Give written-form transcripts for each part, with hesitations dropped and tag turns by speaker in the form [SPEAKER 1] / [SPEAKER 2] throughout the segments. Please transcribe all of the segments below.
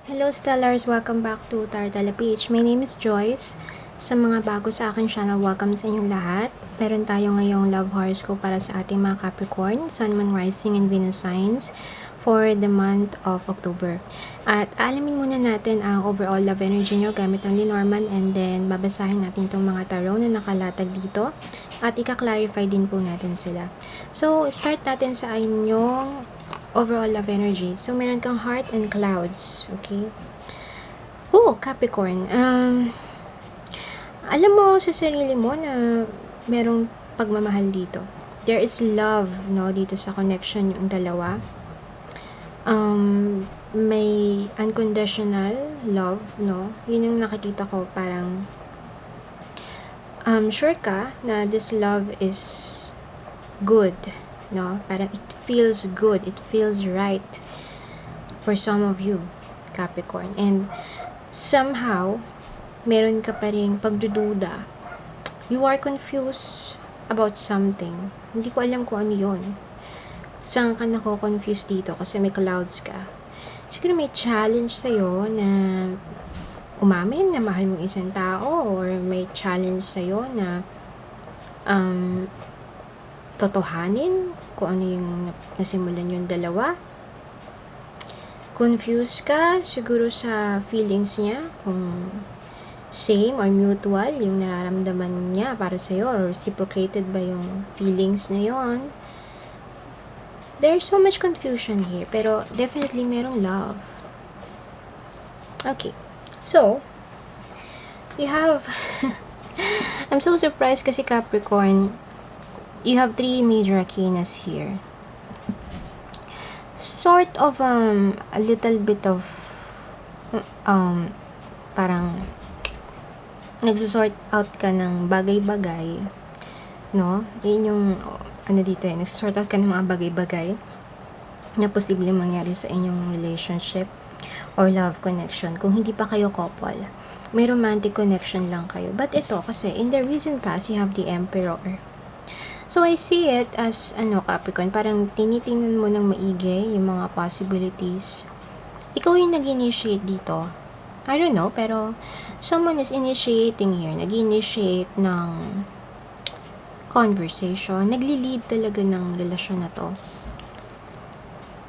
[SPEAKER 1] Hello Stellars! Welcome back to Tartala Page. My name is Joyce. Sa mga bago sa akin channel, welcome sa inyong lahat. Meron tayo ngayong love horoscope para sa ating mga Capricorn, Sun, Moon, Rising, and Venus signs for the month of October. At alamin muna natin ang overall love energy nyo gamit ang Lenormand, and then babasahin natin itong mga tarot na nakalatag dito at ika-clarify din po natin sila. So, start natin sa inyong overall love energy. So, meron kang heart and clouds. Okay? Oh, Capricorn. Alam mo sa sarili mo na merong pagmamahal dito. There is love, no, dito sa connection yung dalawa. May unconditional love, no? Yun yung nakikita ko, parang sure ka na this love is good, no? Parang it feels good, it feels right for some of you, Capricorn. And somehow, meron ka pa ring pagdududa. You are confused about something. Hindi ko alam kung ano yun. Saan ka nako-confuse dito kasi may clouds ka. Siguro may challenge sa'yo na umamin na mahal mong isang tao, or may challenge sa'yo na totohanin kung ano yung nasimulan yung dalawa. Confused ka siguro sa feelings niya, kung same or mutual yung nararamdaman niya para sa'yo, or reciprocated ba yung feelings na yon. There's so much confusion here, pero definitely merong love. Okay, so you have I'm so surprised kasi Capricorn, you have 3 major arcanas here. Sort of a little bit of parang nagsusort out ka ng bagay-bagay, no? Yun yung ano dito nagsusort out ka ng mga bagay-bagay na posibleng mangyari sa inyong relationship or love connection. Kung hindi pa kayo couple, may romantic connection lang kayo. But ito, kasi in the recent past, you have the Emperor. So, I see it as, Capricorn, parang tinitingnan mo ng maigi yung mga possibilities. Ikaw yung nag-initiate dito. I don't know, pero someone is initiating here. Nag-initiate ng conversation. Nagli-lead talaga ng relasyon na to.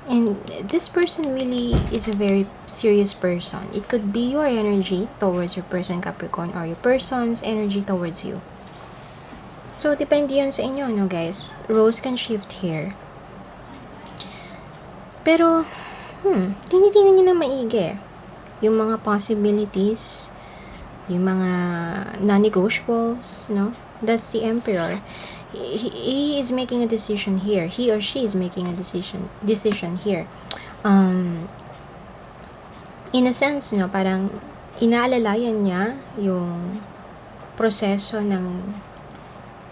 [SPEAKER 1] And this person really is a very serious person. It could be your energy towards your person, Capricorn, or your person's energy towards you. So, depende yun sa inyo, no, guys? Roles can shift here. Pero, tinitingnan nyo na maigi. Yung mga possibilities, yung mga non-negotiables, no? That's the Emperor. He is making a decision here. He or she is making a decision here. In a sense, no, parang inaalalayan niya yung proseso ng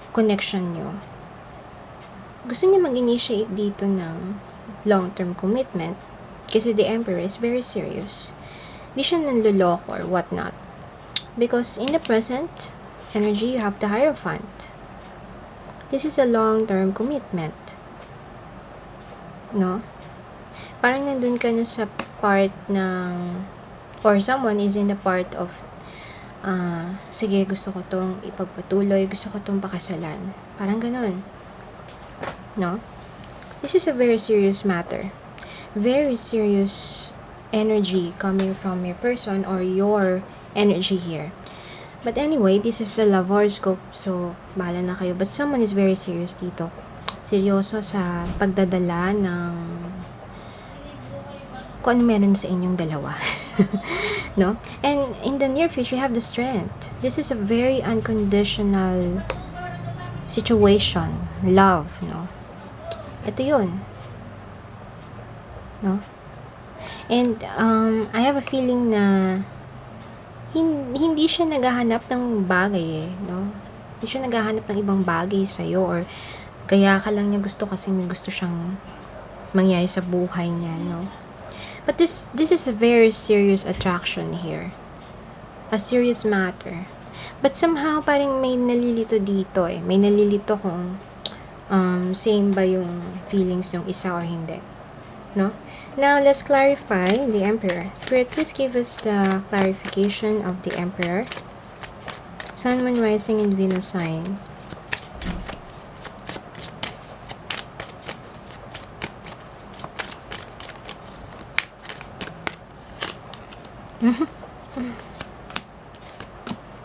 [SPEAKER 1] connection nyo. Gusto niya mag-initiate dito ng long-term commitment kasi the Emperor is very serious. Di siya nanloloko or whatnot. Because in the present energy, you have the Hierophant. This is a long-term commitment. No? Parang nandun ka na sa part ng, or someone is in the part of, sige, gusto ko tong ipagpatuloy, gusto ko tong pakasalan. Parang ganun. No? This is a very serious matter. Very serious energy coming from your person or your energy here. But anyway, this is a love horoscope, so bahala na kayo. But someone is very serious dito. Seryoso sa pagdadala ng kung ano meron sa inyong dalawa. No? And in the near future, you have the Strength. This is a very unconditional situation. Love, no? Ito yun. No? And I have a feeling na hindi siya naghahanap ng bagay no? Hindi siya naghahanap ng ibang bagay sa'yo, or kaya ka lang niya gusto kasi may gusto siyang mangyari sa buhay niya, no? But this is a very serious attraction here. A serious matter. But somehow parang may nalilito dito May nalilito kung same ba yung feelings ng isa or hindi. no? Now, let's clarify the Emperor. Spirit, please give us the clarification of the Emperor. Sun, Moon, Rising, and Venus sign.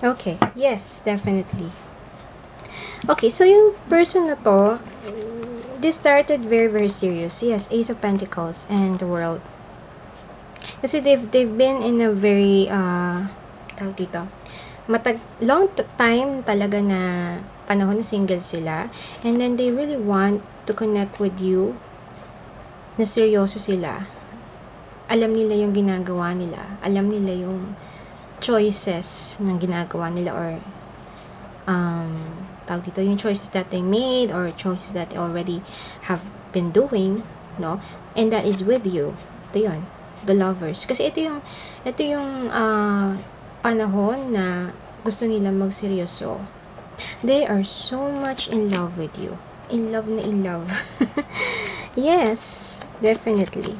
[SPEAKER 1] Okay, yes, definitely. Okay, so yung person na to, this started very, very serious. Yes, Ace of Pentacles and the World. Kasi they've been in a very, tawag dito, long time talaga na panahon na single sila. And then they really want to connect with you, na seryoso sila. Alam nila yung ginagawa nila. Alam nila yung choices ng ginagawa nila, or tawag dito, yung choices that they made or choices that they already have been doing, no? And that is with you. Ito yun, the lovers. Kasi ito yung panahon na gusto nila magseryoso. They are so much in love with you. In love na in love. Yes, definitely.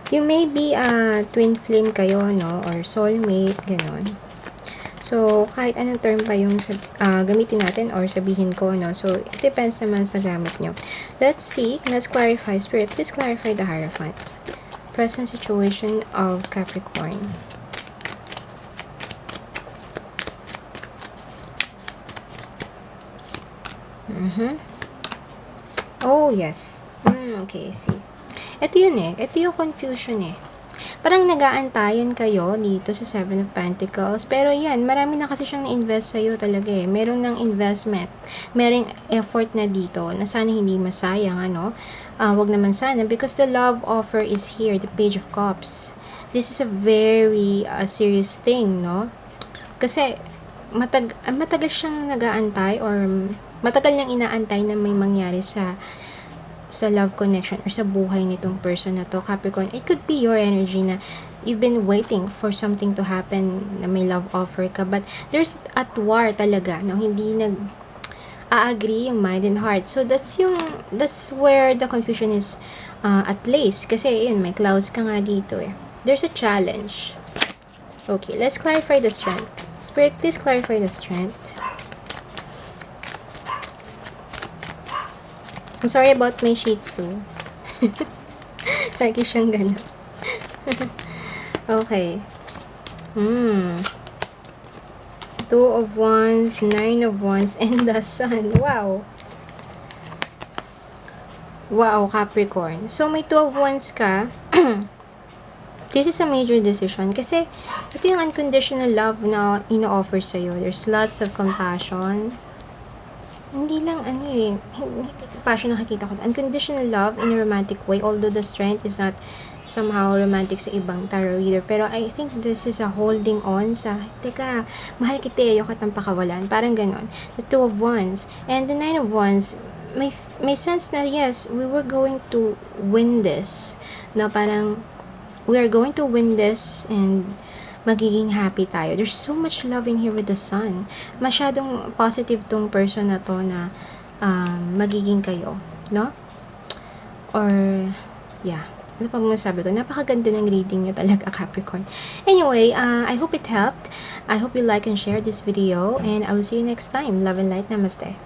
[SPEAKER 1] You may be a twin flame kayo, no? Or soulmate, ganon. So, kahit anong term pa yung gamitin natin or sabihin ko, no? So, it depends naman sa gamit nyo. Let's see. Let's clarify. Spirit, please clarify the Hierophant. Present situation of Capricorn. Oh, yes. Okay, see. Ito yun eh. Ito yung confusion eh. Parang nag-aantayan kayo dito sa Seven of Pentacles. Pero yan, marami na kasi siyang na-invest sa'yo talaga eh. Meron ng investment. Merong effort na dito na sana hindi masayang, ano. Wag naman sana. Because the love offer is here. The Page of Cups. This is a very serious thing, no? Kasi matagal siyang nag-aantay or matagal niyang inaantay na may mangyari sa love connection or sa buhay nitong person na to, Capricorn. It could be your energy na you've been waiting for something to happen, na may love offer ka, but there's at war talaga, no? Hindi nag-agree yung mind and heart. So that's where the confusion is at place. Kasi yun, may clouds ka nga dito eh. There's a challenge. Okay, let's clarify the strength. Spirit, please clarify the strength. I'm sorry about my Shih Tzu. Lagi siyang gano'n. Okay. 2 of Wands, 9 of Wands, and the Sun. Wow. Wow, Capricorn. So, may 2 of Wands ka. This is a major decision. Kasi, ito yung unconditional love na ino-offer sa'yo. There's lots of compassion. Hindi lang hindi compassion nakikita ko. Unconditional love in a romantic way, although the strength is not somehow romantic sa ibang tarot reader. Pero I think this is a holding on sa, teka, mahal kita, ayoko kitang pakawalan. Parang ganon. The 2 of Wands. And the 9 of Wands, may sense na yes, we were going to win this. No, parang, we are going to win this and magiging happy tayo. There's so much love in here with the Sun. Masyadong positive tong person na to na magiging kayo, no? Or, yeah. Ano pa mga sabi ko? Napakaganda ng reading nyo talaga, Capricorn. Anyway, I hope it helped. I hope you like and share this video. And I will see you next time. Love and light. Namaste.